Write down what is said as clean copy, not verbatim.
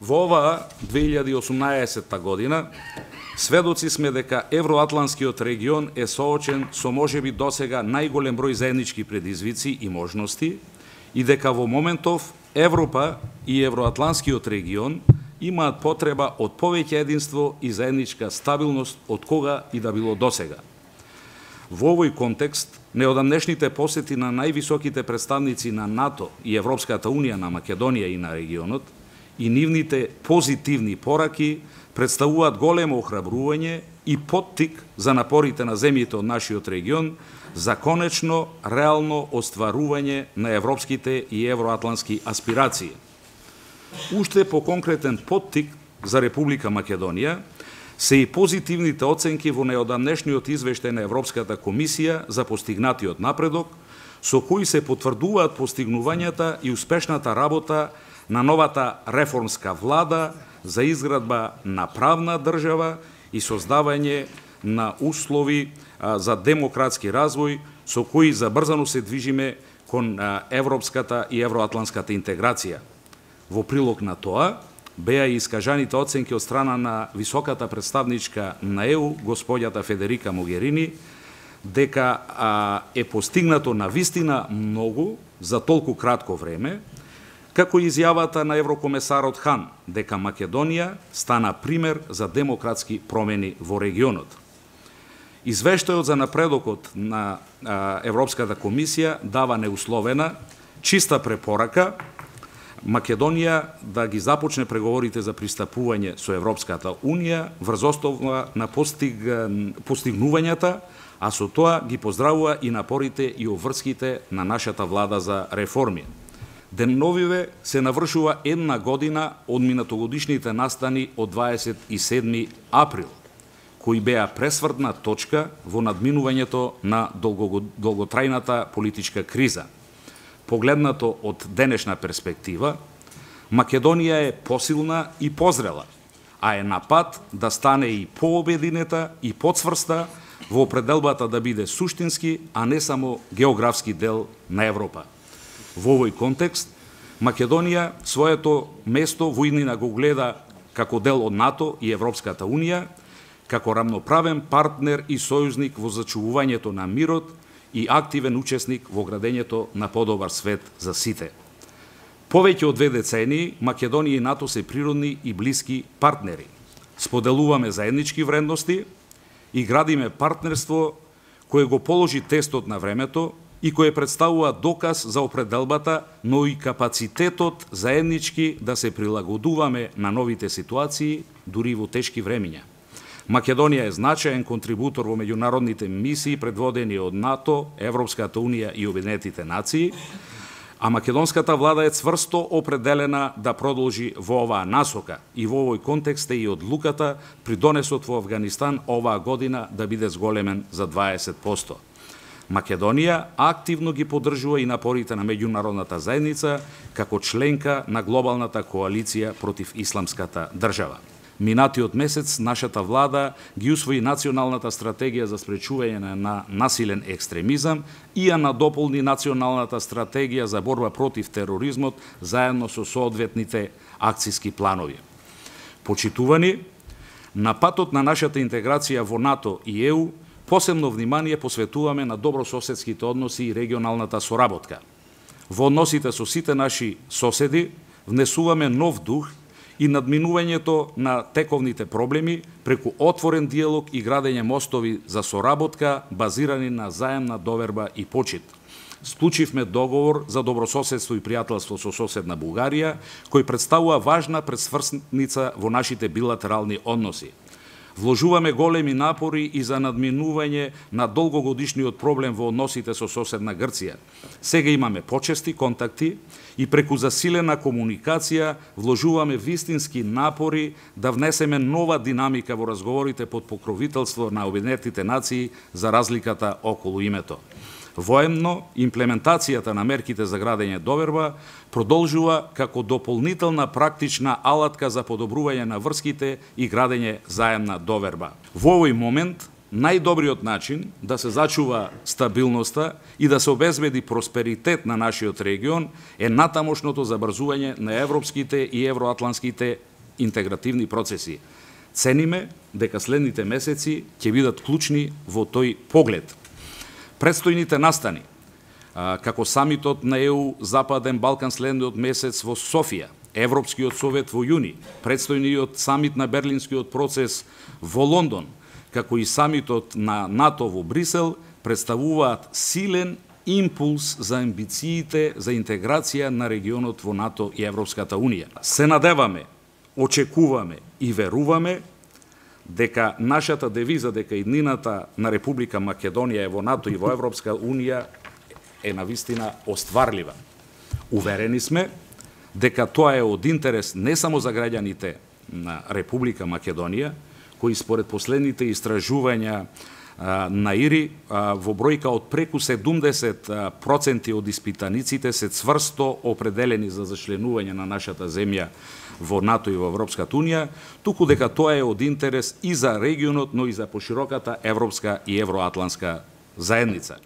Во оваа 2018 година сведоци сме дека евроатланскиот регион е соочен со можеби досега најголем број заеднички предизвици и можности и дека во моментов Европа и евроатланскиот регион имаат потреба од повеќе единство и заедничка стабилност од кога и да било досега. Во овој контекст, неодамнешните посети на највисоките представници на НАТО и Европската Унија на Македонија и на регионот и нивните позитивни пораки представуваат големо охрабрување и поттик за напорите на земјите од нашиот регион за конечно реално остварување на европските и евроатлански аспирации. Уште по конкретен поттик за Република Македонија се и позитивните оценки во неодамнешниот извештај на Европската комисија за постигнатиот напредок, со кои се потврдуваат постигнувањата и успешната работа на новата реформска влада за изградба на правна држава и создавање на услови за демократски развој, со кои забрзано се движиме кон европската и евроатланската интеграција. Во прилог на тоа, беа и искажаните оценки од страна на високата представничка на ЕУ, господјата Федерика Могерини, дека е постигнато навистина многу за толку кратко време, како изјавата на еврокомесарот Хан, дека Македонија стана пример за демократски промени во регионот. Извештајот за напредокот на Европската комисија дава неусловена, чиста препорака Македонија да ги започне преговорите за пристапување со Европската Унија врз основа на постигнувањата, а со тоа ги поздравува и напорите и обврските на нашата влада за реформи. Деновиве се навршува една година од минатогодишните настани од 27 април, кои беа пресвртна точка во надминувањето на долготрајната политичка криза. Погледнато од денешна перспектива, Македонија е посилна и позрела, а е на пат да стане и пообединета и поцврста во определбата да биде суштински, а не само географски дел на Европа. Во овој контекст, Македонија своето место во иднина го гледа како дел од НАТО и Европската Унија, како рамноправен партнер и сојузник во зачувувањето на мирот и активен учесник во градењето на подобар свет за сите. Повеќе од 2 децении, Македонија и НАТО се природни и блиски партнери. Споделуваме заеднички вредности и градиме партнерство кое го положи тестот на времето и кое представува доказ за определбата, но и капацитетот заеднички да се прилагодуваме на новите ситуации, дури во тешки времиња. Македонија е значаен контрибутор во меѓународните мисии предводени од НАТО, Европската Унија и Обединетите нации, а македонската влада е цврсто определена да продолжи во оваа насока и во овој контекст е и одлуката при донесот во Авганистан оваа година да биде зголемен за 20%. Македонија активно ги поддржува и напорите на меѓународната заедница како членка на глобалната коалиција против исламската држава. Минатиот месец нашата влада ги усвои националната стратегија за спречување на насилен екстремизам и ја надополни националната стратегија за борба против тероризмот заедно со соодветните акциски планови. Почитувани, на патот на нашата интеграција во НАТО и ЕУ посебно внимание посветуваме на добрососедските односи и регионалната соработка. Во односите со сите наши соседи внесуваме нов дух и надминувањето на тековните проблеми преку отворен диалог и градење мостови за соработка базирани на заемна доверба и почит. Склучивме договор за добрососедство и пријателство со соседна Бугарија, кој представува важна пресврсница во нашите билатерални односи. Вложуваме големи напори и за надминување на долгогодишниот проблем во односите со соседна Грција. Сега имаме почести контакти и преку засилена комуникација вложуваме вистински напори да внесеме нова динамика во разговорите под покровителство на Обединетите нации за разликата околу името. Воемно, имплементацијата на мерките за градење доверба продолжува како дополнителна практична алатка за подобрување на врските и градење заемна доверба. Во овој момент, најдобриот начин да се зачува стабилноста и да се обезбеди просперитет на нашиот регион е натамошното забрзување на европските и евроатланските интегративни процеси. Цениме дека следните месеци ќе бидат клучни во тој поглед. Предстојните настани, како самитот на ЕУ Западен Балкан следниот месец во Софија, Европскиот совет во јуни, предстојниот самит на Берлинскиот процес во Лондон, како и самитот на НАТО во Брисел, представуваат силен импулс за амбициите за интеграција на регионот во НАТО и Европската Унија. Се надеваме, очекуваме и веруваме дека нашата девиза дека иднината на Република Македонија е во НАТО и во Европска Унија е навистина остварлива. Уверени сме дека тоа е од интерес не само за граѓаните на Република Македонија, кои според последните истражувања на ИРИ во бројка од преку 70% од испитаниците се цврсто определени за зачленување на нашата земја во НАТО и во Европската Унија, туку дека тоа е од интерес и за регионот, но и за пошироката европска и евроатлантска заедница.